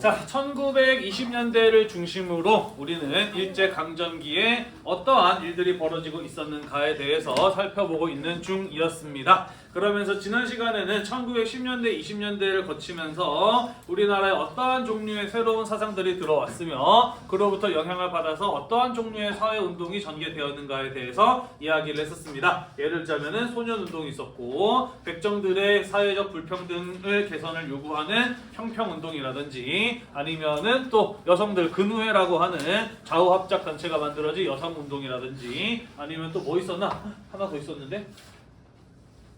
자, 1920년대를 중심으로 우리는 일제강점기에 어떠한 일들이 벌어지고 있었는가에 대해서 살펴보고 있는 중이었습니다. 그러면서 지난 시간에는 1910년대, 20년대를 거치면서 우리나라에 어떠한 종류의 새로운 사상들이 들어왔으며 그로부터 영향을 받아서 어떠한 종류의 사회운동이 전개되었는가에 대해서 이야기를 했었습니다. 예를 들자면 소년운동이 있었고 백정들의 사회적 불평등을 개선을 요구하는 형평운동이라든지 아니면은 또 여성들 근우회라고 하는 좌우합작단체가 만들어진 여성운동이라든지 아니면 또 뭐 있었나? 하나 더 있었는데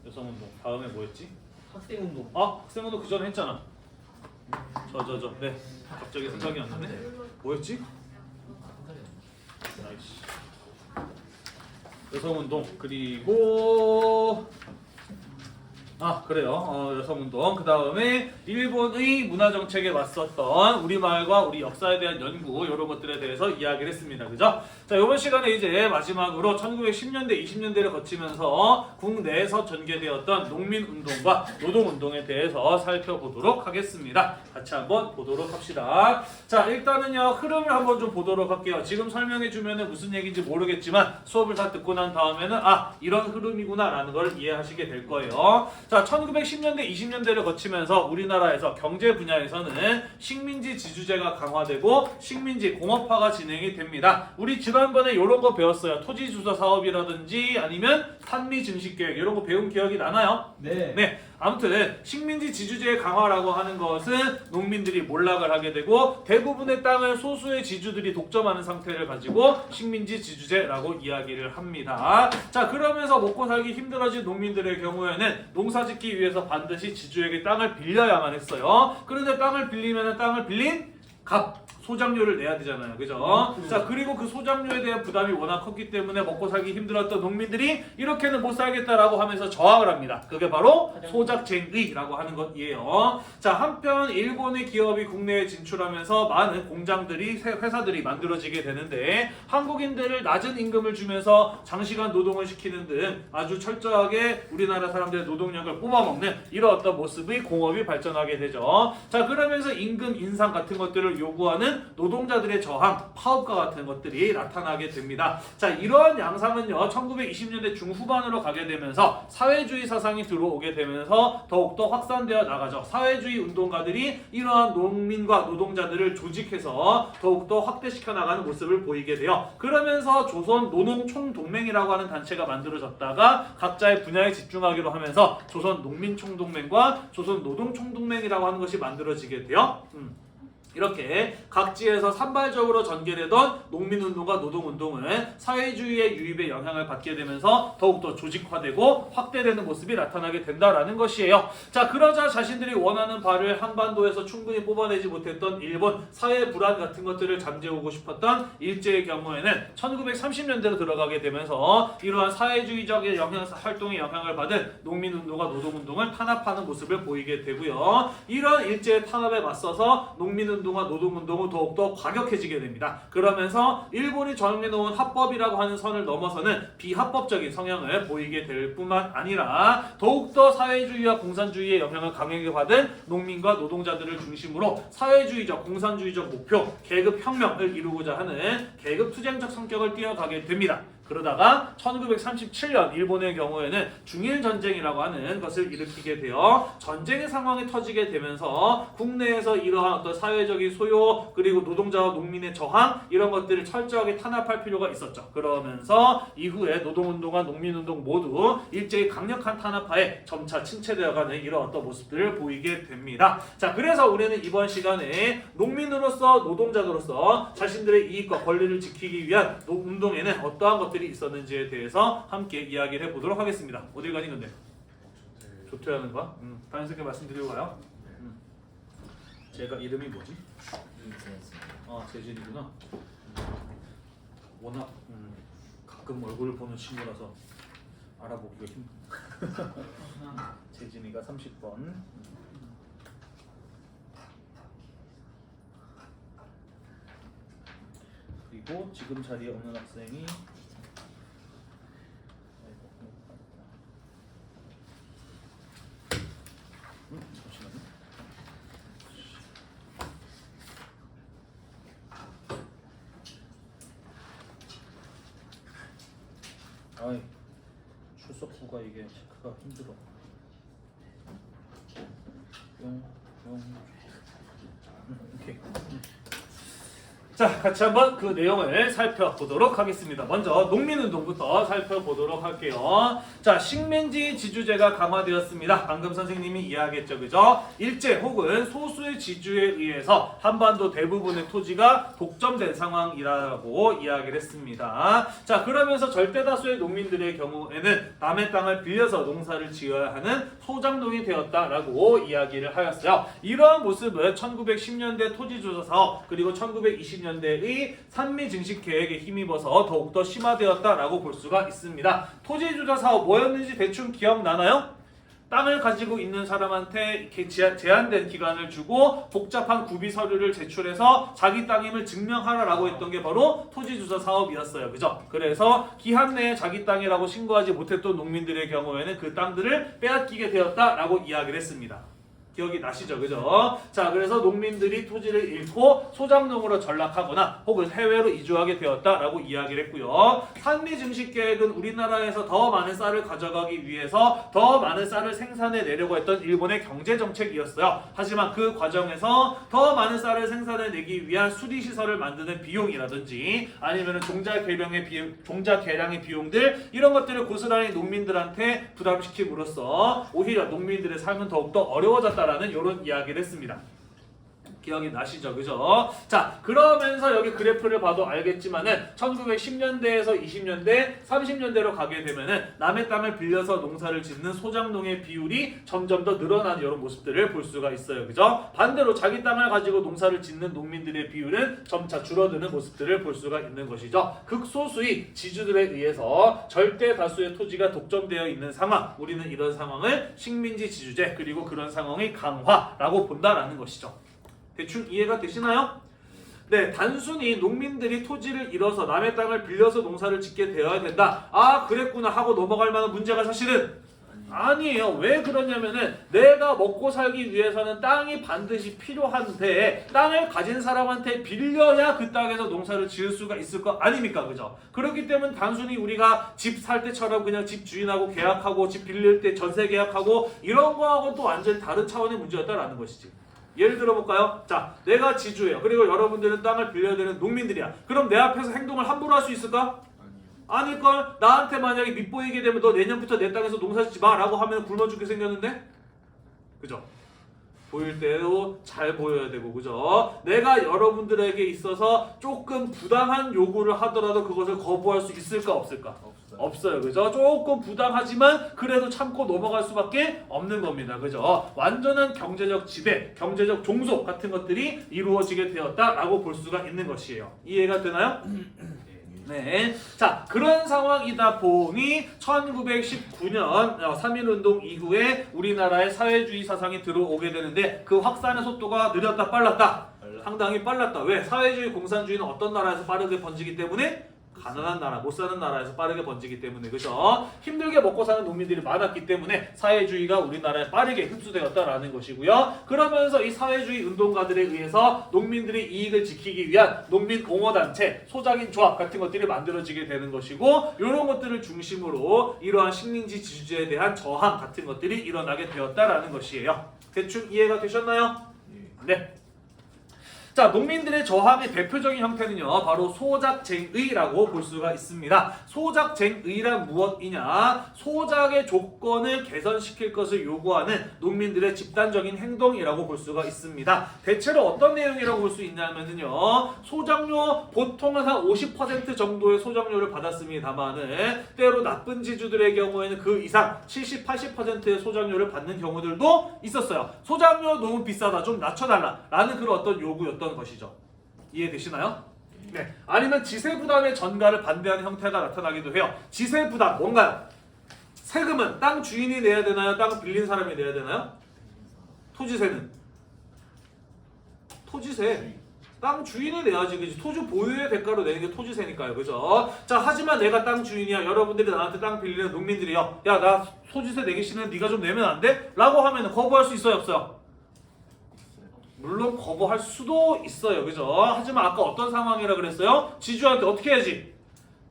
여성운동 다음에 뭐였지? 학생운동. 아 학생운동 그 전에 했잖아. 네 갑자기 생각이 안 나네. 뭐였지? 나이스. 여성운동 그리고 그래요. 여성운동 그 다음에 일본의 문화정책에 맞섰던 우리말과 우리 역사에 대한 연구 이런 것들에 대해서 이야기를 했습니다. 그죠? 자 이번 시간에 이제 마지막으로 1910년대 20년대를 거치면서 국내에서 전개되었던 농민운동과 노동운동에 대해서 살펴보도록 하겠습니다. 같이 한번 보도록 합시다. 자 일단은요 흐름을 한번 좀 보도록 할게요. 지금 설명해 주면은 무슨 얘기인지 모르겠지만 수업을 다 듣고 난 다음에는 이런 흐름이구나 라는 걸 이해하시게 될 거예요. 자, 1910년대, 20년대를 거치면서 우리나라에서 경제 분야에서는 식민지 지주제가 강화되고 식민지 공업화가 진행이 됩니다. 우리 지난번에 이런 거 배웠어요. 토지주서 사업이라든지 아니면 산미증식계획 이런 거 배운 기억이 나나요? 네. 아무튼 식민지 지주제의 강화라고 하는 것은 농민들이 몰락을 하게 되고 대부분의 땅을 소수의 지주들이 독점하는 상태를 가지고 식민지 지주제라고 이야기를 합니다. 자 그러면서 먹고 살기 힘들어진 농민들의 경우에는 농사짓기 위해서 반드시 지주에게 땅을 빌려야만 했어요. 그런데 땅을 빌리면 땅을 빌린 값 소장료를 내야 되잖아요. 그죠? 자, 그리고 그 소장료에 대한 부담이 워낙 컸기 때문에 먹고 살기 힘들었던 농민들이 이렇게는 못 살겠다라고 하면서 저항을 합니다. 그게 바로 소작쟁의라고 하는 것이에요. 자, 한편 일본의 기업이 국내에 진출하면서 많은 공장들이, 회사들이 만들어지게 되는데 한국인들을 낮은 임금을 주면서 장시간 노동을 시키는 등 아주 철저하게 우리나라 사람들의 노동력을 뽑아먹는 이런 어떤 모습의 공업이 발전하게 되죠. 자, 그러면서 임금 인상 같은 것들을 요구하는 노동자들의 저항, 파업과 같은 것들이 나타나게 됩니다. 자, 이러한 양상은요, 1920년대 중후반으로 가게 되면서 사회주의 사상이 들어오게 되면서 더욱더 확산되어 나가죠. 사회주의 운동가들이 이러한 농민과 노동자들을 조직해서 더욱더 확대시켜 나가는 모습을 보이게 돼요. 그러면서 조선 노농총동맹이라고 하는 단체가 만들어졌다가 각자의 분야에 집중하기로 하면서 조선 농민총동맹과 조선 노동총동맹이라고 하는 것이 만들어지게 돼요. 이렇게 각지에서 산발적으로 전개되던 농민운동과 노동운동은 사회주의의 유입에 영향을 받게 되면서 더욱더 조직화되고 확대되는 모습이 나타나게 된다라는 것이에요. 자, 그러자 자신들이 원하는 바를 한반도에서 충분히 뽑아내지 못했던 일본 사회 불안 같은 것들을 잠재우고 싶었던 일제의 경우에는 1930년대로 들어가게 되면서 이러한 사회주의적인 활동에 영향을 받은 농민운동과 노동운동을 탄압하는 모습을 보이게 되고요. 이런 일제의 탄압에 맞서서 농민운동과 노동운동은 더욱더 과격해지게 됩니다. 그러면서 일본이 정해놓은 합법이라고 하는 선을 넘어서는 비합법적인 성향을 보이게 될 뿐만 아니라 더욱더 사회주의와 공산주의의 영향을 강하게 받은 농민과 노동자들을 중심으로 사회주의적, 공산주의적 목표, 계급혁명을 이루고자 하는 계급투쟁적 성격을 띄어가게 됩니다. 그러다가 1937년 일본의 경우에는 중일전쟁이라고 하는 것을 일으키게 되어 전쟁의 상황이 터지게 되면서 국내에서 이러한 어떤 사회적인 소요 그리고 노동자와 농민의 저항 이런 것들을 철저하게 탄압할 필요가 있었죠. 그러면서 이후에 노동운동과 농민운동 모두 일제히 강력한 탄압하에 점차 침체되어가는 이런 어떤 모습들을 보이게 됩니다. 자, 그래서 우리는 이번 시간에 농민으로서 노동자로서 자신들의 이익과 권리를 지키기 위한 운동에는 어떠한 것들이 있었는지에 대해서 함께 이야기를 해보도록 하겠습니다. 어딜 가니 근데? 조퇴하는 거야? 단순하게 말씀드리고 가요. 제가 이름이 뭐지? 재진이구나. 워낙 가끔 얼굴을 보는 친구라서 알아보기가 힘들어. 재진이가 30번. 그리고 지금 자리에 없는 학생이 잠시만요. 아이 출석부가 이게 체크가 힘들어. 오케이. 자, 같이 한번 그 내용을 살펴보도록 하겠습니다. 먼저 농민운동부터 살펴보도록 할게요. 자, 식민지 지주제가 강화되었습니다. 방금 선생님이 이야기했죠, 그죠? 일제 혹은 소수의 지주에 의해서 한반도 대부분의 토지가 독점된 상황이라고 이야기를 했습니다. 자, 그러면서 절대다수의 농민들의 경우에는 남의 땅을 빌려서 농사를 지어야 하는 소작농이 되었다라고 이야기를 하였어요. 이러한 모습은 1910년대 토지조사사업 그리고 1920년대의 산미 증식 계획에 힘입어서 더욱더 심화되었다라고 볼 수가 있습니다. 토지조사 사업 뭐였는지 대충 기억나나요? 땅을 가지고 있는 사람한테 이렇게 제한된 기간을 주고 복잡한 구비 서류를 제출해서 자기 땅임을 증명하라라고 했던 게 바로 토지조사 사업이었어요. 그죠? 그래서 기한 내에 자기 땅이라고 신고하지 못했던 농민들의 경우에는 그 땅들을 빼앗기게 되었다라고 이야기를 했습니다. 기억이 나시죠? 그죠? 자, 그래서 농민들이 토지를 잃고 소작농으로 전락하거나 혹은 해외로 이주하게 되었다라고 이야기를 했고요. 산미 증식 계획은 우리나라에서 더 많은 쌀을 가져가기 위해서 더 많은 쌀을 생산해 내려고 했던 일본의 경제 정책이었어요. 하지만 그 과정에서 더 많은 쌀을 생산해 내기 위한 수리 시설을 만드는 비용이라든지 아니면 종자 개량의 비용들 이런 것들을 고스란히 농민들한테 부담시킴으로써 오히려 농민들의 삶은 더욱더 어려워졌다 라는 이런 이야기를 했습니다. 기억이 나시죠? 그죠? 자, 그러면서 여기 그래프를 봐도 알겠지만은 1910년대에서 20년대, 30년대로 가게 되면은 남의 땅을 빌려서 농사를 짓는 소작농의 비율이 점점 더 늘어나는 이런 모습들을 볼 수가 있어요. 그죠? 반대로 자기 땅을 가지고 농사를 짓는 농민들의 비율은 점차 줄어드는 모습들을 볼 수가 있는 것이죠. 극소수의 지주들에 의해서 절대 다수의 토지가 독점되어 있는 상황, 우리는 이런 상황을 식민지 지주제 그리고 그런 상황의 강화라고 본다라는 것이죠. 대충 이해가 되시나요? 네, 단순히 농민들이 토지를 잃어서 남의 땅을 빌려서 농사를 짓게 되어야 된다. 아, 그랬구나 하고 넘어갈 만한 문제가 사실은 아니에요. 왜 그러냐면은 내가 먹고 살기 위해서는 땅이 반드시 필요한데 땅을 가진 사람한테 빌려야 그 땅에서 농사를 지을 수가 있을 거 아닙니까? 그죠? 그렇기 때문에 단순히 우리가 집 살 때처럼 그냥 집 주인하고 계약하고 집 빌릴 때 전세 계약하고 이런 거하고는 또 완전히 다른 차원의 문제였다라는 것이지. 예를 들어볼까요? 자, 내가 지주예요. 그리고 여러분들은 땅을 빌려야 되는 농민들이야. 그럼 내 앞에서 행동을 함부로 할 수 있을까? 아닐걸? 나한테 만약에 밉보이게 되면 너 내년부터 내 땅에서 농사 짓지 마 라고 하면 굶어 죽게 생겼는데? 그죠? 보일 때도 잘 보여야 되고, 그죠? 내가 여러분들에게 있어서 조금 부당한 요구를 하더라도 그것을 거부할 수 있을까 없을까? 없어요. 그죠? 조금 부당하지만 그래도 참고 넘어갈 수밖에 없는 겁니다. 그죠? 완전한 경제적 지배, 경제적 종속 같은 것들이 이루어지게 되었다라고 볼 수가 있는 것이에요. 이해가 되나요? 네. 자, 그런 상황이다 보니 1919년 3.1운동 이후에 우리나라의 사회주의 사상이 들어오게 되는데 그 확산의 속도가 느렸다 빨랐다? 상당히 빨랐다. 왜? 사회주의 공산주의는 어떤 나라에서 빠르게 번지기 때문에? 가난한 나라, 못 사는 나라에서 빠르게 번지기 때문에, 그죠? 힘들게 먹고 사는 농민들이 많았기 때문에 사회주의가 우리나라에 빠르게 흡수되었다라는 것이고요. 그러면서 이 사회주의 운동가들에 의해서 농민들의 이익을 지키기 위한 농민 옹호단체, 소작인 조합 같은 것들이 만들어지게 되는 것이고, 이런 것들을 중심으로 이러한 식민지 지주제에 대한 저항 같은 것들이 일어나게 되었다라는 것이에요. 대충 이해가 되셨나요? 네. 자, 농민들의 저항의 대표적인 형태는요, 바로 소작쟁의라고 볼 수가 있습니다. 소작쟁의란 무엇이냐? 소작의 조건을 개선시킬 것을 요구하는 농민들의 집단적인 행동이라고 볼 수가 있습니다. 대체로 어떤 내용이라고 볼 수 있냐면요, 소작료 보통은 한 50% 정도의 소작료를 받았습니다만은 때로 나쁜 지주들의 경우에는 그 이상 70, 80%의 소작료를 받는 경우들도 있었어요. 소작료 너무 비싸다, 좀 낮춰달라 라는 그런 어떤 요구였던 것이죠. 이해되시나요? 네. 아니면 지세부담의 전가를 반대하는 형태가 나타나기도 해요. 지세부담 뭔가요? 세금은 땅 주인이 내야 되나요? 땅을 빌린 사람이 내야 되나요? 토지세는? 토지세. 땅 주인이 내야지, 그지? 토지 보유의 대가로 내는 게 토지세니까요, 그죠? 자, 하지만 내가 땅 주인이야. 여러분들이 나한테 땅 빌리는 농민들이요. 야, 나 토지세 내기 싫은데 네가 좀 내면 안 돼? 라고 하면 거부할 수 있어요, 없어요? 물론 거부할 수도 있어요. 그죠? 하지만 아까 어떤 상황이라 그랬어요? 지주한테 어떻게 해야지?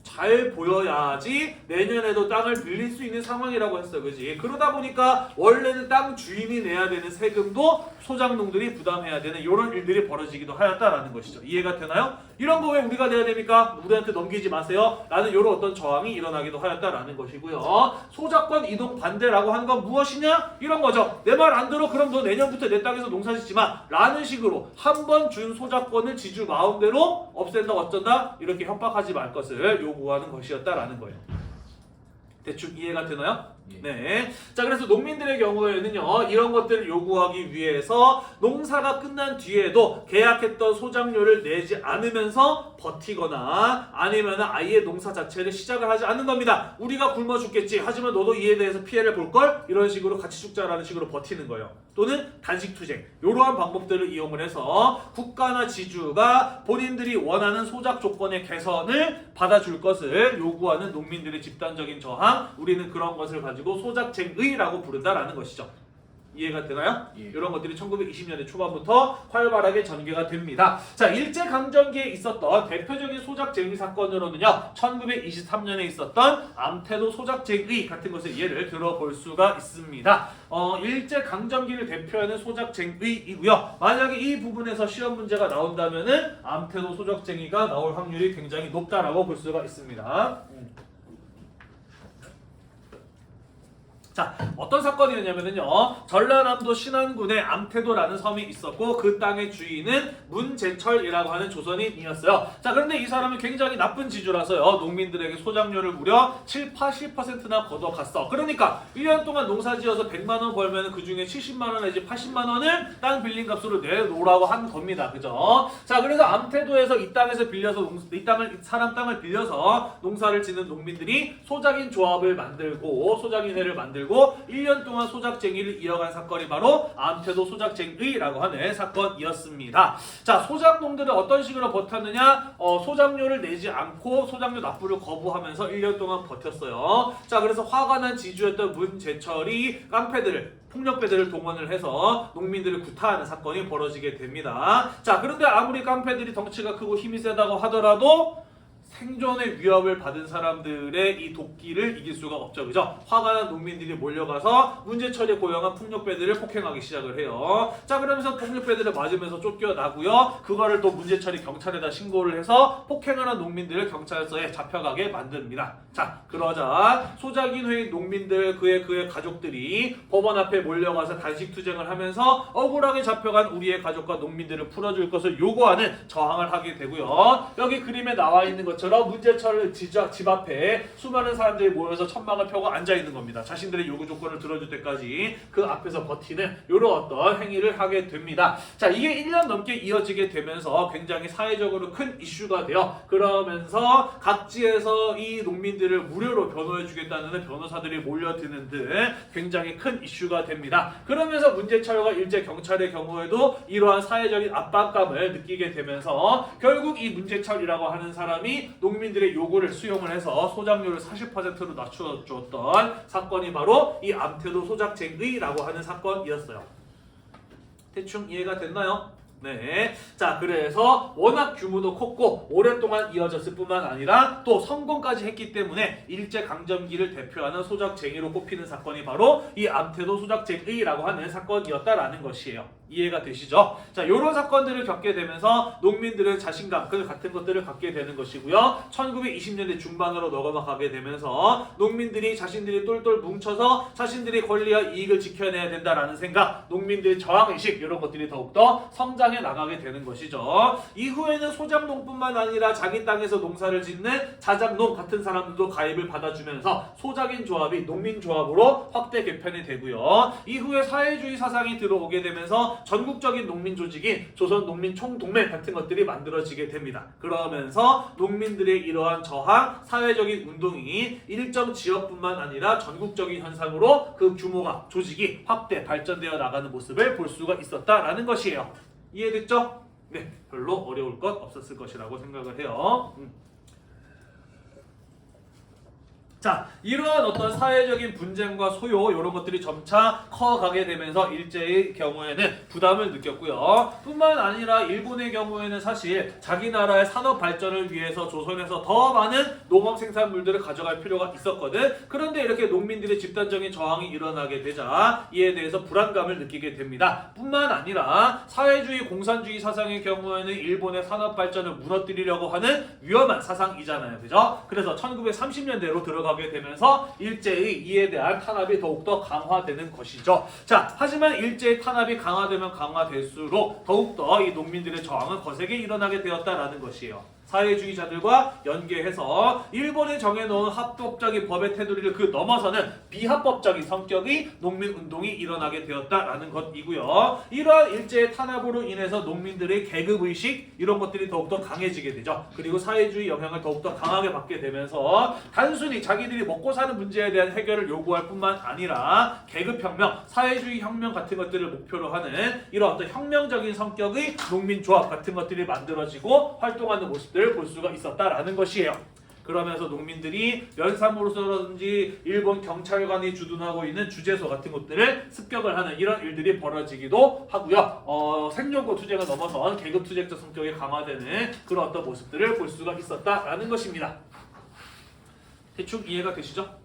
잘 보여야지 내년에도 땅을 빌릴 수 있는 상황이라고 했어, 그지? 그러다 보니까 원래는 땅 주인이 내야 되는 세금도 소작농들이 부담해야 되는 이런 일들이 벌어지기도 하였다라는 것이죠. 이해가 되나요? 이런 거 왜 우리가 내야 됩니까? 우리한테 넘기지 마세요. 라는 이런 어떤 저항이 일어나기도 하였다라는 것이고요. 소작권 이동 반대라고 하는 건 무엇이냐? 이런 거죠. 내 말 안 들어? 그럼 너 내년부터 내 땅에서 농사 짓지 마. 라는 식으로 한 번 준 소작권을 지주 마음대로 없앤다 어쩐다 이렇게 협박하지 말 것을 요구하는 것이었다라는 거예요. 대충 이해가 되나요? 네. 자, 그래서 농민들의 경우에는요, 이런 것들을 요구하기 위해서 농사가 끝난 뒤에도 계약했던 소작료를 내지 않으면서 버티거나 아니면 아예 농사 자체를 시작을 하지 않는 겁니다. 우리가 굶어 죽겠지. 하지만 너도 이에 대해서 피해를 볼 걸? 이런 식으로 같이 죽자라는 식으로 버티는 거예요. 또는 단식투쟁. 이러한 방법들을 이용을 해서 국가나 지주가 본인들이 원하는 소작 조건의 개선을 받아줄 것을 요구하는 농민들의 집단적인 저항, 우리는 그런 것을 가지고 소작쟁의라고 부른다라는 것이죠. 이해가 되나요? 예. 이런 것들이 1920년대 초반부터 활발하게 전개가 됩니다. 자, 일제강점기에 있었던 대표적인 소작쟁의 사건으로는요, 1923년에 있었던 암태도 소작쟁의 같은 것을 예를 들어볼 수가 있습니다. 일제강점기를 대표하는 소작쟁의이고요. 만약에 이 부분에서 시험 문제가 나온다면은 암태도 소작쟁의가 나올 확률이 굉장히 높다라고 볼 수가 있습니다. 자, 어떤 사건이었냐면요, 전라남도 신안군에 암태도라는 섬이 있었고 그 땅의 주인은 문제철이라고 하는 조선인이었어요. 자, 그런데 이 사람은 굉장히 나쁜 지주라서요, 농민들에게 소작료를 무려 70~80%나 걷어갔어. 그러니까 1년 동안 농사지어서 100만원 벌면 그 중에 70만원 내지 80만원을 땅 빌린 값으로 내놓으라고 한 겁니다. 그죠? 자, 그래서 암태도에서 이 땅에서 빌려서 사람 땅을 빌려서 농사를 짓는 농민들이 소작인 조합을 만들고 소작인회를 만들고 1년 동안 소작쟁의를 이어간 사건이 바로 암태도 소작쟁의라고 하는 사건이었습니다. 자, 소작농들은 어떤 식으로 버텼느냐? 소작료를 내지 않고 소작료 납부를 거부하면서 1년 동안 버텼어요. 자, 그래서 화가 난 지주였던 문제철이 폭력배들을 동원을 해서 농민들을 구타하는 사건이 벌어지게 됩니다. 자, 그런데 아무리 깡패들이 덩치가 크고 힘이 세다고 하더라도 생존의 위협을 받은 사람들의 이 도끼를 이길 수가 없죠. 그죠? 화가 난 농민들이 몰려가서 문제철에 고용한 폭력배들을 폭행하기 시작을 해요. 자, 그러면서 폭력배들을 맞으면서 쫓겨나고요. 그거를 또 문제철이 경찰에다 신고를 해서 폭행하는 농민들을 경찰서에 잡혀가게 만듭니다. 자, 그러자 소작인회의 농민들 그의 가족들이 법원 앞에 몰려가서 단식투쟁을 하면서 억울하게 잡혀간 우리의 가족과 농민들을 풀어줄 것을 요구하는 저항을 하게 되고요. 여기 그림에 나와 있는 것처럼 문제철 집 앞에 수많은 사람들이 모여서 천막을 펴고 앉아있는 겁니다. 자신들의 요구 조건을 들어줄 때까지 그 앞에서 버티는 이런 어떤 행위를 하게 됩니다. 자, 이게 1년 넘게 이어지게 되면서 굉장히 사회적으로 큰 이슈가 돼요. 그러면서 각지에서 이 농민들을 무료로 변호해주겠다는 변호사들이 몰려드는 등 굉장히 큰 이슈가 됩니다. 그러면서 문제철과 일제 경찰의 경우에도 이러한 사회적인 압박감을 느끼게 되면서 결국 이 문제철이라고 하는 사람이 농민들의 요구를 수용을 해서 소작료를 40%로 낮춰줬던 사건이 바로 이 암태도 소작쟁의라고 하는 사건이었어요. 대충 이해가 됐나요? 네. 자, 그래서 워낙 규모도 컸고 오랫동안 이어졌을 뿐만 아니라 또 성공까지 했기 때문에 일제강점기를 대표하는 소작쟁의로 꼽히는 사건이 바로 이 암태도 소작쟁의라고 하는 사건이었다라는 것이에요. 이해가 되시죠? 자, 이런 사건들을 겪게 되면서 농민들은 자신감 같은 것들을 갖게 되는 것이고요. 1920년대 중반으로 넘어가게 되면서 농민들이 자신들이 똘똘 뭉쳐서 자신들의 권리와 이익을 지켜내야 된다라는 생각, 농민들의 저항의식 이런 것들이 더욱더 성장해 나가게 되는 것이죠. 이후에는 소작농뿐만 아니라 자기 땅에서 농사를 짓는 자작농 같은 사람들도 가입을 받아주면서 소작인 조합이 농민조합으로 확대 개편이 되고요. 이후에 사회주의 사상이 들어오게 되면서 전국적인 농민 조직인 조선농민총동맹 같은 것들이 만들어지게 됩니다. 그러면서 농민들의 이러한 저항, 사회적인 운동이 일정 지역뿐만 아니라 전국적인 현상으로 그 규모가, 조직이 확대, 발전되어 나가는 모습을 볼 수가 있었다라는 것이에요. 이해됐죠? 네, 별로 어려울 것 없었을 것이라고 생각을 해요. 자, 이러한 어떤 사회적인 분쟁과 소요 이런 것들이 점차 커가게 되면서 일제의 경우에는 부담을 느꼈고요. 뿐만 아니라 일본의 경우에는 사실 자기 나라의 산업 발전을 위해서 조선에서 더 많은 농업 생산물들을 가져갈 필요가 있었거든. 그런데 이렇게 농민들의 집단적인 저항이 일어나게 되자 이에 대해서 불안감을 느끼게 됩니다. 뿐만 아니라 사회주의 공산주의 사상의 경우에는 일본의 산업 발전을 무너뜨리려고 하는 위험한 사상이잖아요. 그죠? 그래서 1930년대로 들어가게 되면서 일제의 이에 대한 탄압이 더욱더 강화되는 것이죠. 자, 하지만 일제의 탄압이 강화되면 강화될수록 더욱더 이 농민들의 저항은 거세게 일어나게 되었다라는 것이에요. 사회주의자들과 연계해서 일본이 정해놓은 합법적인 법의 테두리를 그 넘어서는 비합법적인 성격의 농민운동이 일어나게 되었다라는 것이고요. 이러한 일제의 탄압으로 인해서 농민들의 계급의식 이런 것들이 더욱더 강해지게 되죠. 그리고 사회주의 영향을 더욱더 강하게 받게 되면서 단순히 자기들이 먹고 사는 문제에 대한 해결을 요구할 뿐만 아니라 계급혁명, 사회주의 혁명 같은 것들을 목표로 하는 이런 어떤 혁명적인 성격의 농민조합 같은 것들이 만들어지고 활동하는 모습들 볼 수가 있었다라는 것이에요. 그러면서 농민들이 면사무소라든지 일본 경찰관이 주둔하고 있는 주재소 같은 곳들을 습격을 하는 이런 일들이 벌어지기도 하고요. 생존권 투쟁을 넘어선 계급 투쟁적 성격이 강화되는 그런 어떤 모습들을 볼 수가 있었다라는 것입니다. 대충 이해가 되시죠?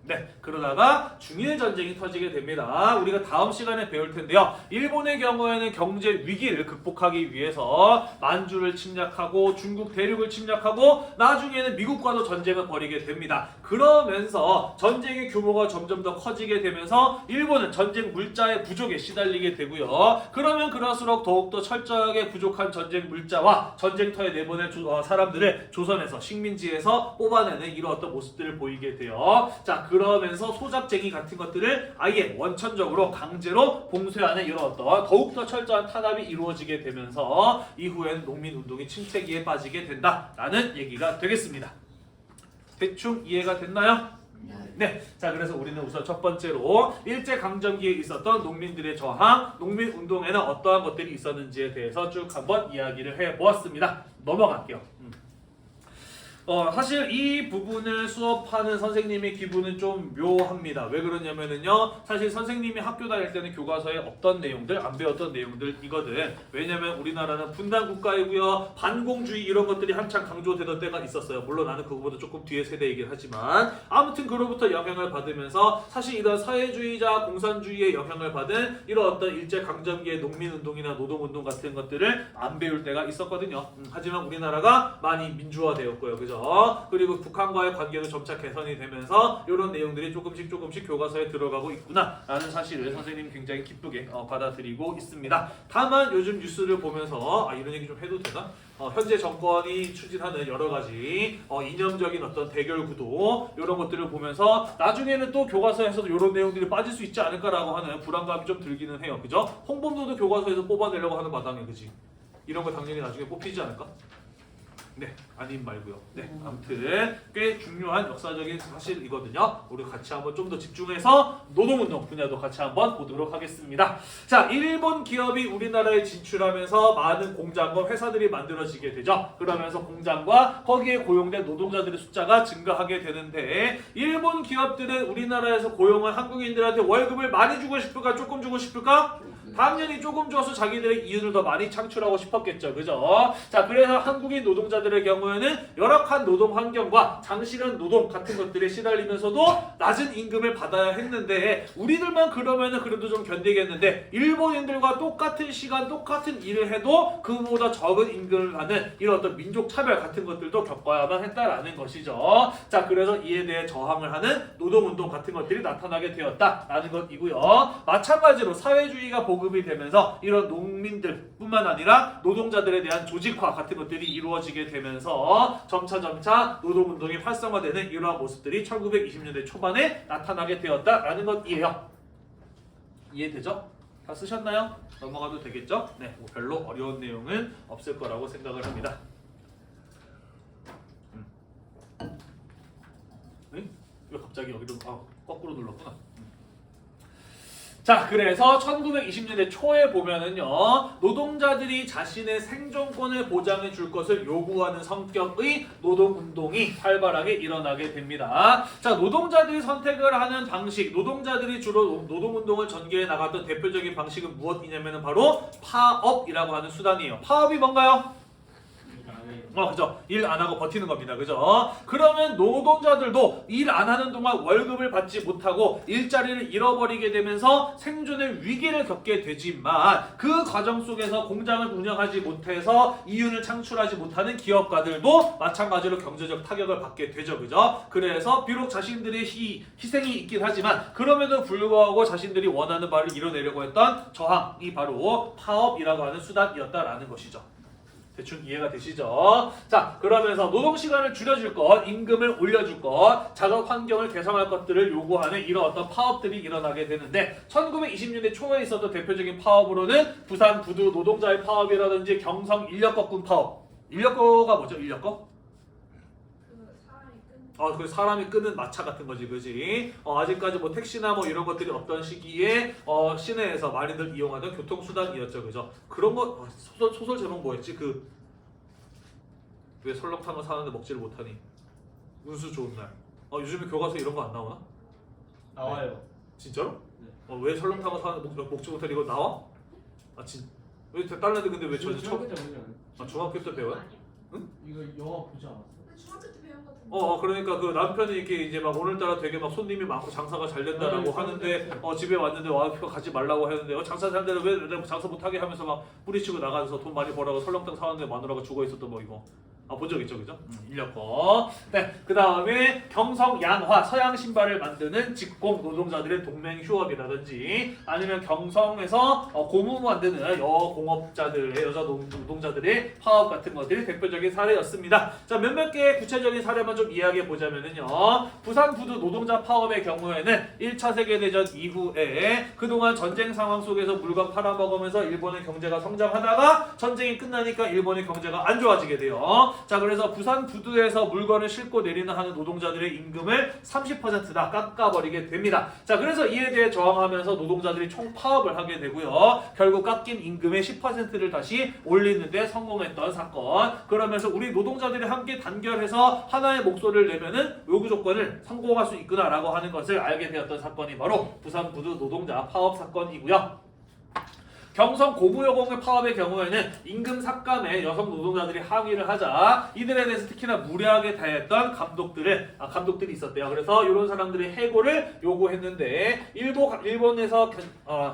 네, 그러다가 중일 전쟁이 터지게 됩니다. 우리가 다음 시간에 배울 텐데요. 일본의 경우에는 경제 위기를 극복하기 위해서 만주를 침략하고 중국 대륙을 침략하고 나중에는 미국과도 전쟁을 벌이게 됩니다. 그러면서 전쟁의 규모가 점점 더 커지게 되면서 일본은 전쟁 물자의 부족에 시달리게 되고요. 그러면 그럴수록 더욱더 철저하게 부족한 전쟁 물자와 전쟁터에 내보낼 사람들을 조선에서 식민지에서 뽑아내는 이런 어떤 모습들을 보이게 돼요. 자, 그러면서 소잡쟁이 같은 것들을 아예 원천적으로 강제로 봉쇄하는 이런 어떤 더욱더 철저한 탄압이 이루어지게 되면서 이후엔 농민운동이 침체기에 빠지게 된다라는 얘기가 되겠습니다. 대충 이해가 됐나요? 네, 자 그래서 우리는 우선 첫 번째로 일제강점기에 있었던 농민들의 저항, 농민운동에는 어떠한 것들이 있었는지에 대해서 쭉 한번 이야기를 해보았습니다. 넘어갈게요. 사실 이 부분을 수업하는 선생님의 기분은 좀 묘합니다. 왜 그러냐면은요, 사실 선생님이 학교 다닐 때는 교과서에 없던 내용들, 안 배웠던 내용들이거든. 왜냐면 우리나라는 분단 국가이고요, 반공주의 이런 것들이 한창 강조되던 때가 있었어요. 물론 나는 그거보다 조금 뒤에 세대이긴 하지만 아무튼 그로부터 영향을 받으면서 사실 이런 사회주의자, 공산주의의 영향을 받은 이런 어떤 일제강점기의 농민운동이나 노동운동 같은 것들을 안 배울 때가 있었거든요. 하지만 우리나라가 많이 민주화되었고요. 그죠? 그리고 북한과의 관계도 점차 개선이 되면서 이런 내용들이 조금씩 교과서에 들어가고 있구나 라는 사실을 선생님이 굉장히 기쁘게 받아들이고 있습니다. 다만 요즘 뉴스를 보면서 이런 얘기 좀 해도 되나? 현재 정권이 추진하는 여러 가지 이념적인 어떤 대결 구도 이런 것들을 보면서 나중에는 또 교과서에서도 이런 내용들이 빠질 수 있지 않을까라고 하는 불안감이 좀 들기는 해요. 그죠? 홍범도도 교과서에서 뽑아내려고 하는 마당에 그지? 이런 거 당연히 나중에 뽑히지 않을까? 네, 아님 말고요. 네, 아무튼 꽤 중요한 역사적인 사실이거든요. 우리 같이 한번 좀 더 집중해서 노동운동 분야도 같이 한번 보도록 하겠습니다. 자, 일본 기업이 우리나라에 진출하면서 많은 공장과 회사들이 만들어지게 되죠. 그러면서 공장과 거기에 고용된 노동자들의 숫자가 증가하게 되는데 일본 기업들은 우리나라에서 고용한 한국인들한테 월급을 많이 주고 싶을까, 조금 주고 싶을까? 당연히 조금 줘서 자기들의 이윤을 더 많이 창출하고 싶었겠죠. 그죠? 자, 그래서 한국인 노동자들의 경우에는 열악한 노동 환경과 장시간 노동 같은 것들에 시달리면서도 낮은 임금을 받아야 했는데 우리들만 그러면은 그래도 좀 견디겠는데 일본인들과 똑같은 시간 똑같은 일을 해도 그보다 적은 임금을 받는 이런 어떤 민족 차별 같은 것들도 겪어야만 했다라는 것이죠. 자, 그래서 이에 대해 저항을 하는 노동운동 같은 것들이 나타나게 되었다라는 것이고요. 마찬가지로 사회주의가 보급이 되면서 이런 농민들뿐만 아니라 노동자들에 대한 조직화 같은 것들이 이루어지게 되면서 점차 노동운동이 활성화되는 이러한 모습들이 1920년대 초반에 나타나게 되었다라는 것이에요. 이해되죠? 다 쓰셨나요? 넘어가도 되겠죠? 네, 뭐 별로 어려운 내용은 없을 거라고 생각을 합니다. 왜 갑자기 여기로 거꾸로 눌렀구나. 자, 자, 그래서 1920년대 초에 보면은요, 노동자들이 자신의 생존권을 보장해 줄 것을 요구하는 성격의 노동운동이 활발하게 일어나게 됩니다. 자, 노동자들이 선택을 하는 방식, 노동자들이 주로 노동운동을 전개해 나갔던 대표적인 방식은 무엇이냐면은 바로 파업이라고 하는 수단이에요. 파업이 뭔가요? 그죠. 일 안 하고 버티는 겁니다. 그죠. 그러면 노동자들도 일 안 하는 동안 월급을 받지 못하고 일자리를 잃어버리게 되면서 생존의 위기를 겪게 되지만 그 과정 속에서 공장을 운영하지 못해서 이윤을 창출하지 못하는 기업가들도 마찬가지로 경제적 타격을 받게 되죠. 그죠. 그래서 비록 자신들의 희생이 있긴 하지만 그럼에도 불구하고 자신들이 원하는 바를 이뤄내려고 했던 저항이 바로 파업이라고 하는 수단이었다라는 것이죠. 대충 이해가 되시죠? 자, 그러면서 노동시간을 줄여줄 것, 임금을 올려줄 것, 작업 환경을 개선할 것들을 요구하는 이런 어떤 파업들이 일어나게 되는데 1920년대 초에 있었던 대표적인 파업으로는 부산 부두 노동자의 파업이라든지 경성 인력거꾼 파업. 인력거가 뭐죠? 인력거? 그 사람이 끄는 마차 같은 거지, 그지? 아직까지 뭐 택시나 뭐 이런 것들이 없던 시기에 시내에서 많이들 이용하던 교통수단이었죠, 그죠? 그런 거 소설 제목 뭐였지? 왜 설렁탕을 사는데 먹지를 못하니? 운수 좋은 날. 요즘에 교과서에 이런 거 안 나오나? 나와요. 네. 진짜로? 네. 왜 설렁탕을 사는데 먹지 못하니 이거 나와? 왜 딸내들 근데 왜 전혀 중학교 때 배운 거 아니에요? 중학교 때 배워요? 이거 영화 보지 않았어? 중학교 때 배운 것 같은데. 그러니까 그 남편이 이렇게 이제 막 오늘따라 되게 막 손님이 많고 장사가 잘 된다라고 네, 하는데 네. 집에 왔는데 와이프가 가지 말라고 했는데 장사 잘 되는 왜 내가 장사 못하게 하면서 막 뿌리치고 나가서 돈 많이 벌라고 설렁탕 사왔는데 마누라가 죽어 있었던 뭐 이거 본 적 있죠, 그죠? 인력거. 네, 그 다음에 경성 양화 서양 신발을 만드는 직공 노동자들의 동맹 휴업이라든지 아니면 경성에서 고무 만드는 여공업자들의 여자 노동자들의 파업 같은 것들이 대표적인 사례였습니다. 자, 몇몇 개의 구체적인 사례만 좀 이야기해 보자면은요, 부산 부두 노동자 파업의 경우에는 1차 세계대전 이후에 그동안 전쟁 상황 속에서 물건 팔아먹으면서 일본의 경제가 성장하다가 전쟁이 끝나니까 일본의 경제가 안 좋아지게 돼요. 자, 그래서 부산 부두에서 물건을 싣고 내리는 하는 노동자들의 임금을 30%다 깎아버리게 됩니다. 자, 그래서 이에 대해 저항하면서 노동자들이 총파업을 하게 되고요. 결국 깎인 임금의 10%를 다시 올리는 데 성공했던 사건. 그러면서 우리 노동자들이 함께 단결해서 하나의 목소리를 내면은 요구 조건을 성공할 수 있구나라고 하는 것을 알게 되었던 사건이 바로 부산 부두 노동자 파업 사건이고요. 경성 고무여공의 파업의 경우에는 임금 삭감에 여성 노동자들이 항의를 하자 이들에 대해서 특히나 무례하게 대했던 감독들이 있었대요. 그래서 이런 사람들의 해고를 요구했는데 일본에서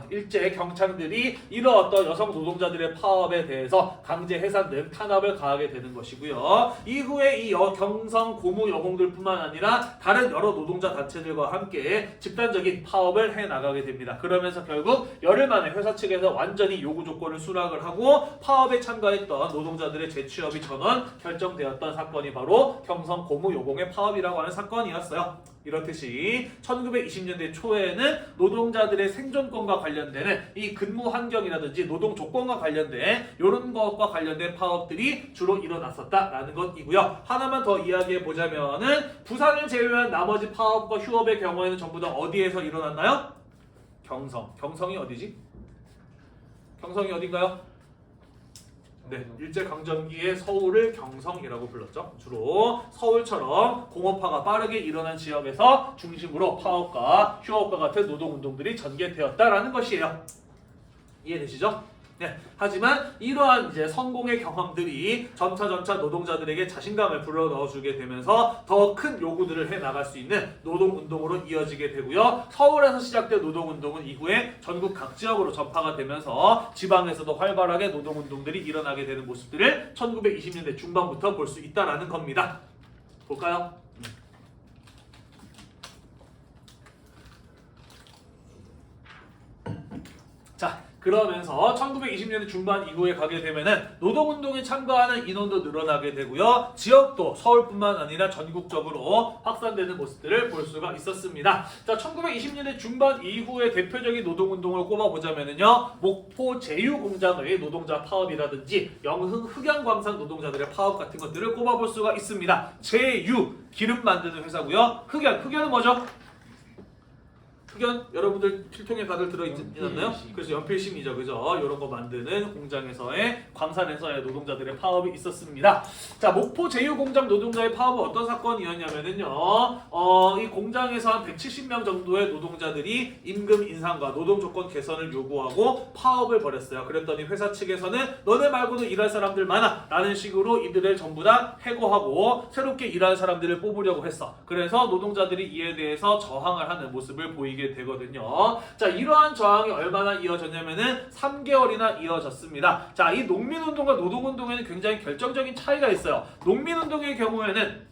일제 경창들이 이런 어떤 여성 노동자들의 파업에 대해서 강제 해산 등 탄압을 가하게 되는 것이고요. 이후에 이 경성 고무여공들뿐만 아니라 다른 여러 노동자 단체들과 함께 집단적인 파업을 해나가게 됩니다. 그러면서 결국 열흘 만에 회사 측에서 완전히 요구 조건을 수락을 하고 파업에 참가했던 노동자들의 재취업이 전원 결정되었던 사건이 바로 경성 고무여공의 파업이라고 하는 사건이었어요. 이렇듯이 1920년대 초에는 노동자들의 생존권과 관련되는 이 근무 환경이라든지 노동 조건과 관련된 이런 것과 관련된 파업들이 주로 일어났었다라는 것이고요. 하나만 더 이야기해 보자면은 부산을 제외한 나머지 파업과 휴업의 경우에는 전부 다 어디에서 일어났나요? 경성이 어디지? 경성이 어딘가요? 네, 일제강점기에 서울을 경성이라고 불렀죠. 주로 서울처럼 공업화가 빠르게 일어난 지역에서 중심으로 파업과 휴업과 같은 노동운동들이 전개되었다라는 것이에요. 이해되시죠? 네, 하지만 이러한 이제 성공의 경험들이 점차 노동자들에게 자신감을 불러넣어주게 되면서 더 큰 요구들을 해나갈 수 있는 노동운동으로 이어지게 되고요. 서울에서 시작된 노동운동은 이후에 전국 각 지역으로 전파가 되면서 지방에서도 활발하게 노동운동들이 일어나게 되는 모습들을 1920년대 중반부터 볼 수 있다는 겁니다. 볼까요? 자, 그러면서 1920년대 중반 이후에 가게 되면은 노동운동에 참가하는 인원도 늘어나게 되고요. 지역도 서울뿐만 아니라 전국적으로 확산되는 모습들을 볼 수가 있었습니다. 자, 1920년대 중반 이후에 대표적인 노동운동을 꼽아보자면은요. 목포 제유공장의 노동자 파업이라든지 영흥 흑양광산 노동자들의 파업 같은 것들을 꼽아볼 수가 있습니다. 제유, 기름 만드는 회사고요. 흑연은 뭐죠? 흑연 여러분들 필통에 다들 들어있지 않나요? 연필심. 그래서 연필심이죠, 그죠? 이런 거 만드는 공장에서의 광산에서의 노동자들의 파업이 있었습니다. 자, 목포 제휴공장 노동자의 파업은 어떤 사건이었냐면은요, 이 공장에서 한 170명 정도의 노동자들이 임금 인상과 노동 조건 개선을 요구하고 파업을 벌였어요. 그랬더니 회사 측에서는 너네 말고도 일할 사람들 많아 라는 식으로 이들을 전부 다 해고하고 새롭게 일할 사람들을 뽑으려고 했어. 그래서 노동자들이 이에 대해서 저항을 하는 모습을 보이게 되거든요. 자, 이러한 저항이 얼마나 이어졌냐면은 3개월이나 이어졌습니다. 자, 이 농민운동과 노동운동에는 굉장히 결정적인 차이가 있어요. 농민운동의 경우에는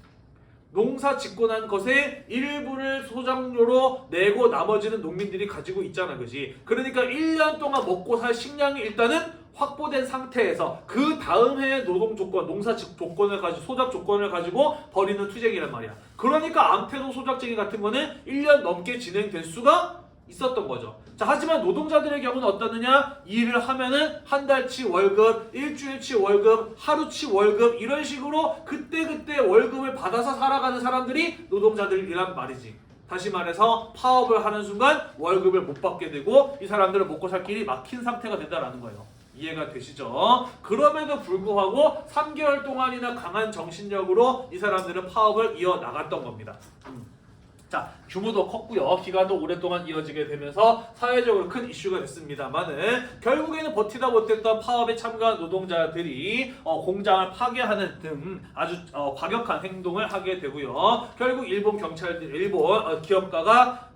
농사 짓고 난 것의 일부를 소장료로 내고 나머지는 농민들이 가지고 있잖아, 그지? 그러니까 1년 동안 먹고 살 식량이 일단은 확보된 상태에서 그 다음 해의 노동 조건, 농사 조건을 가지고 소작 조건을 가지고 벌이는 투쟁이란 말이야. 그러니까 암태도 소작쟁이 같은 거는 1년 넘게 진행될 수가 있었던 거죠. 자, 하지만 노동자들의 경우는 어떠느냐? 일을 하면은 한 달치 월급, 일주일치 월급, 하루치 월급 이런 식으로 그때그때 월급을 받아서 살아가는 사람들이 노동자들이란 말이지. 다시 말해서 파업을 하는 순간 월급을 못 받게 되고 이 사람들은 먹고 살 길이 막힌 상태가 된다라는 거예요. 이해가 되시죠? 그럼에도 불구하고 3개월 동안이나 강한 정신력으로 이 사람들은 파업을 이어나갔던 겁니다. 자, 규모도 컸고요. 기간도 오랫동안 이어지게 되면서 사회적으로 큰 이슈가 됐습니다만은 결국에는 버티다 못했던 파업에 참가한 노동자들이 공장을 파괴하는 등 아주 과격한 행동을 하게 되고요. 결국 일본 기업가가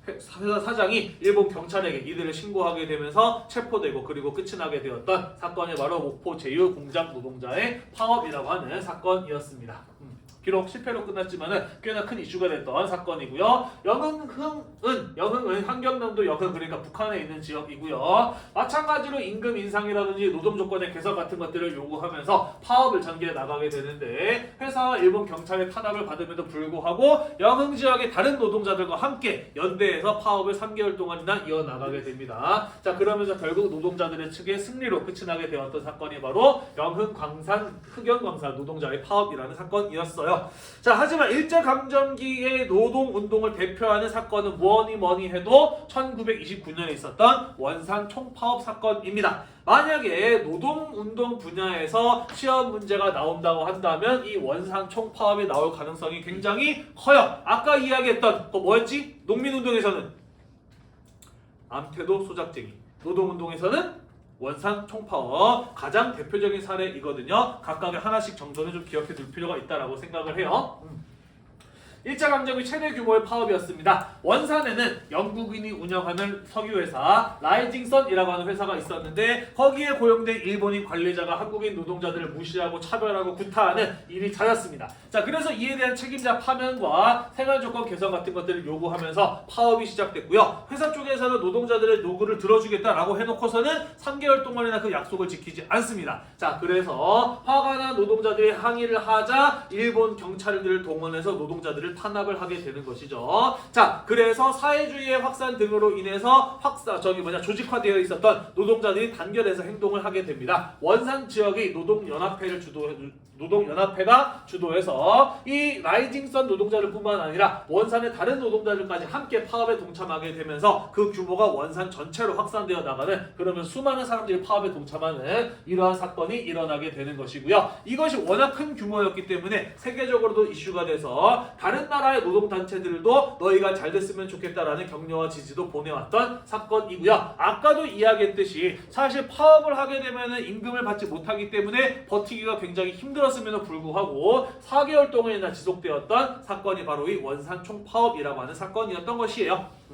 회사 사장이 일본 경찰에게 이들을 신고하게 되면서 체포되고 그리고 끝이 나게 되었던 사건이 바로 목포 제휴 공장 노동자의 파업이라고 하는 사건이었습니다. 비록 실패로 끝났지만은 꽤나 큰 이슈가 됐던 사건이고요. 영흥은 환경남도 영흥, 그러니까 북한에 있는 지역이고요. 마찬가지로 임금 인상이라든지 노동 조건의 개선 같은 것들을 요구하면서 파업을 전개해 나가게 되는데 회사와 일본 경찰의 탄압을 받음에도 불구하고 영흥 지역의 다른 노동자들과 함께 연대해서 파업을 3개월 동안이나 이어나가게 됩니다. 자, 그러면서 결국 노동자들의 측의 승리로 끝이 나게 되었던 사건이 바로 흑연광산 노동자의 파업이라는 사건이었어요. 자, 하지만 일제강점기의 노동운동을 대표하는 사건은 뭐니 해도 1929년에 있었던 원산 총파업 사건입니다. 만약에 노동운동 분야에서 시험 문제가 나온다고 한다면 이 원산 총파업이 나올 가능성이 굉장히 커요. 아까 이야기했던 뭐였지? 농민운동에서는 암태도 소작쟁이, 노동운동에서는 원산 총파업, 가장 대표적인 사례이거든요. 각각의 하나씩 정도는 좀 기억해 둘 필요가 있다라고 생각을 해요. 일제강점기 최대 규모의 파업이었습니다. 원산에는 영국인이 운영하는 석유회사 라이징선이라고 하는 회사가 있었는데 거기에 고용된 일본인 관리자가 한국인 노동자들을 무시하고 차별하고 구타하는 일이 잦았습니다. 자, 그래서 이에 대한 책임자 파면과 생활조건 개선 같은 것들을 요구하면서 파업이 시작됐고요. 회사 쪽에서는 노동자들의 요구를 들어주겠다라고 해놓고서는 3개월 동안이나 그 약속을 지키지 않습니다. 자, 그래서 화가 난 노동자들이 항의를 하자 일본 경찰들을 동원해서 노동자들을 탄압을 하게 되는 것이죠. 자, 그래서 사회주의의 확산 등으로 인해서 조직화되어 있었던 노동자들이 단결해서 행동을 하게 됩니다. 원산 지역의 노동연합회가 주도해서 이 라이징선 노동자들 뿐만 아니라 원산의 다른 노동자들까지 함께 파업에 동참하게 되면서 그 규모가 원산 전체로 확산되어 나가는, 그러면 수많은 사람들이 파업에 동참하는 이러한 사건이 일어나게 되는 것이고요. 이것이 워낙 큰 규모였기 때문에 세계적으로도 이슈가 돼서 다른 나라의 노동단체들도 너희가 잘 됐으면 좋겠다라는 격려와 지지도 보내왔던 사건이고요. 아까도 이야기했듯이 사실 파업을 하게 되면 임금을 받지 못하기 때문에 버티기가 굉장히 힘들었음에도 불구하고 4개월 동안이나 지속되었던 사건이 바로 이 원산 총파업이라고 하는 사건이었던 것이에요.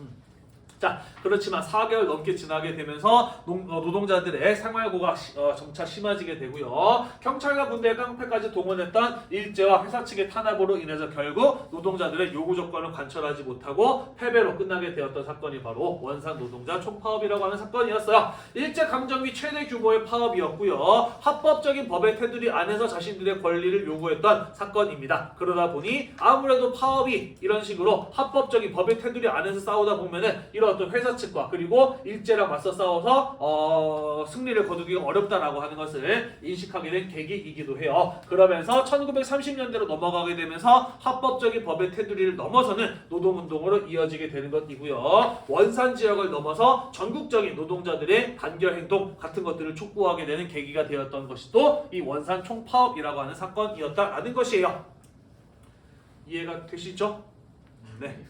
자, 그렇지만 4개월 넘게 지나게 되면서 노동자들의 생활고가 점차 심해지게 되고요. 경찰과 군대의 깡패까지 동원했던 일제와 회사 측의 탄압으로 인해서 결국 노동자들의 요구 조건을 관철하지 못하고 패배로 끝나게 되었던 사건이 바로 원산 노동자 총파업이라고 하는 사건이었어요. 일제강점기 최대 규모의 파업이었고요. 합법적인 법의 테두리 안에서 자신들의 권리를 요구했던 사건입니다. 그러다 보니 아무래도 파업이 이런 식으로 합법적인 법의 테두리 안에서 싸우다 보면은 이런 어떤 회사 측과 그리고 일제랑 맞서 싸워서 승리를 거두기가 어렵다라고 하는 것을 인식하게 된 계기이기도 해요. 그러면서 1930년대로 넘어가게 되면서 합법적인 법의 테두리를 넘어서는 노동운동으로 이어지게 되는 것이고요. 원산 지역을 넘어서 전국적인 노동자들의 단결 행동 같은 것들을 촉구하게 되는 계기가 되었던 것이 또 이 원산 총파업이라고 하는 사건이었다라는 것이에요. 이해가 되시죠? 네.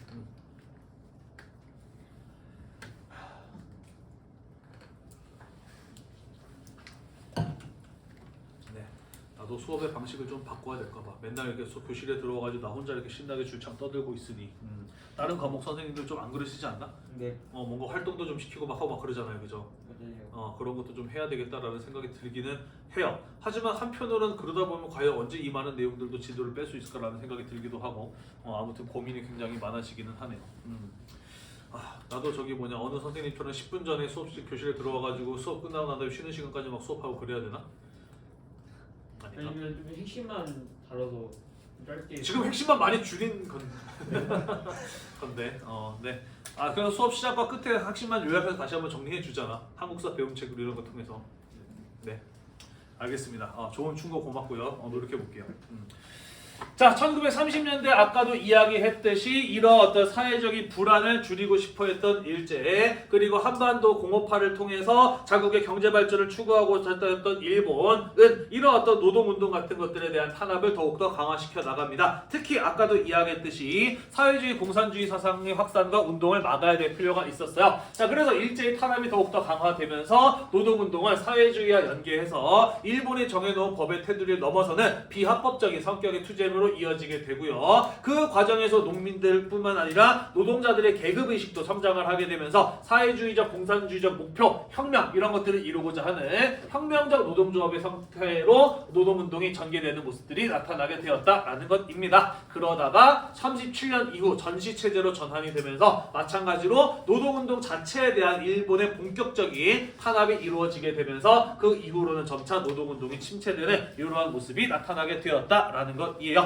나도 수업의 방식을 좀 바꿔야 될까봐. 맨날 이렇게 교실에 들어와가지고 나 혼자 이렇게 신나게 줄창 떠들고 있으니 다른 과목 선생님들 좀 안 그러시지 않나? 네. 뭔가 활동도 좀 시키고 막 하고 막 그러잖아요, 그죠? 맞아요. 그런 것도 좀 해야 되겠다라는 생각이 들기는 해요. 하지만 한편으로는 그러다 보면 과연 언제 이 많은 내용들도 지도를 뺄 수 있을까라는 생각이 들기도 하고 아무튼 고민이 굉장히 많아지기는 하네요. 나도 저기 어느 선생님처럼 10분 전에 수업실 교실에 들어와가지고 수업 끝나고 난 다음에 쉬는 시간까지 막 수업하고 그래야 되나? 아닌가? 아니면 좀 핵심만 다뤄서 짧게. 지금 핵심만 많이 줄인 건데, 네. 그래서 수업 시작과 끝에 핵심만 요약해서 다시 한번 정리해 주잖아. 한국사 배움책으로 이런 거 통해서. 네, 알겠습니다. 좋은 충고 고맙고요. 노력해 볼게요. 자, 1930년대 아까도 이야기했듯이 이런 어떤 사회적인 불안을 줄이고 싶어 했던 일제, 그리고 한반도 공업화를 통해서 자국의 경제 발전을 추구하고 했던 일본은 이런 어떤 노동운동 같은 것들에 대한 탄압을 더욱더 강화시켜 나갑니다. 특히 아까도 이야기했듯이 사회주의 공산주의 사상의 확산과 운동을 막아야 될 필요가 있었어요. 자, 그래서 일제의 탄압이 더욱더 강화되면서 노동운동을 사회주의와 연계해서 일본이 정해놓은 법의 테두리를 넘어서는 비합법적인 성격의 투쟁으로 이어지게 되고요. 그 과정에서 농민들뿐만 아니라 노동자들의 계급의식도 성장을 하게 되면서 사회주의적 공산주의적 목표, 혁명 이런 것들을 이루고자 하는 혁명적 노동조합의 상태로 노동운동이 전개되는 모습들이 나타나게 되었다라는 것입니다. 그러다가 37년 이후 전시체제로 전환이 되면서 마찬가지로 노동운동 자체에 대한 일본의 본격적인 탄압이 이루어지게 되면서 그 이후로는 점차 노동운동이 침체되는 이러한 모습이 나타나게 되었다라는 것이에요.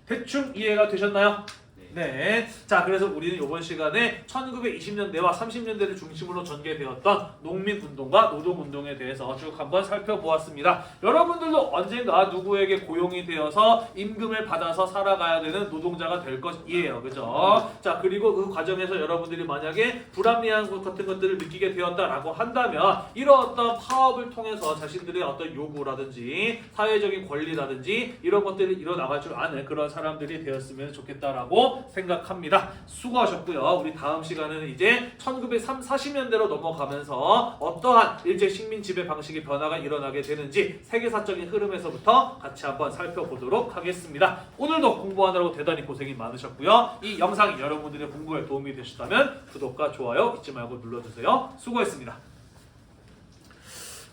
대충 이해가 되셨나요? 네. 자, 그래서 우리는 이번 시간에 1920년대와 30년대를 중심으로 전개되었던 농민운동과 노동운동에 대해서 쭉 한번 살펴보았습니다. 여러분들도 언젠가 누구에게 고용이 되어서 임금을 받아서 살아가야 되는 노동자가 될 것이에요. 그죠? 자, 그리고 그 과정에서 여러분들이 만약에 불합리한 것 같은 것들을 느끼게 되었다라고 한다면 이런 어떤 파업을 통해서 자신들의 어떤 요구라든지 사회적인 권리라든지 이런 것들이 일어나갈 줄 아는 그런 사람들이 되었으면 좋겠다라고 생각합니다. 수고하셨고요. 우리 다음 시간에는 이제 1940년대로 넘어가면서 어떠한 일제 식민 지배 방식의 변화가 일어나게 되는지 세계사적인 흐름에서부터 같이 한번 살펴보도록 하겠습니다. 오늘도 공부하느라고 대단히 고생이 많으셨고요. 이 영상이 여러분들의 공부에 도움이 되셨다면 구독과 좋아요 잊지 말고 눌러주세요. 수고했습니다.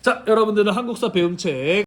자, 여러분들은 한국사 배움책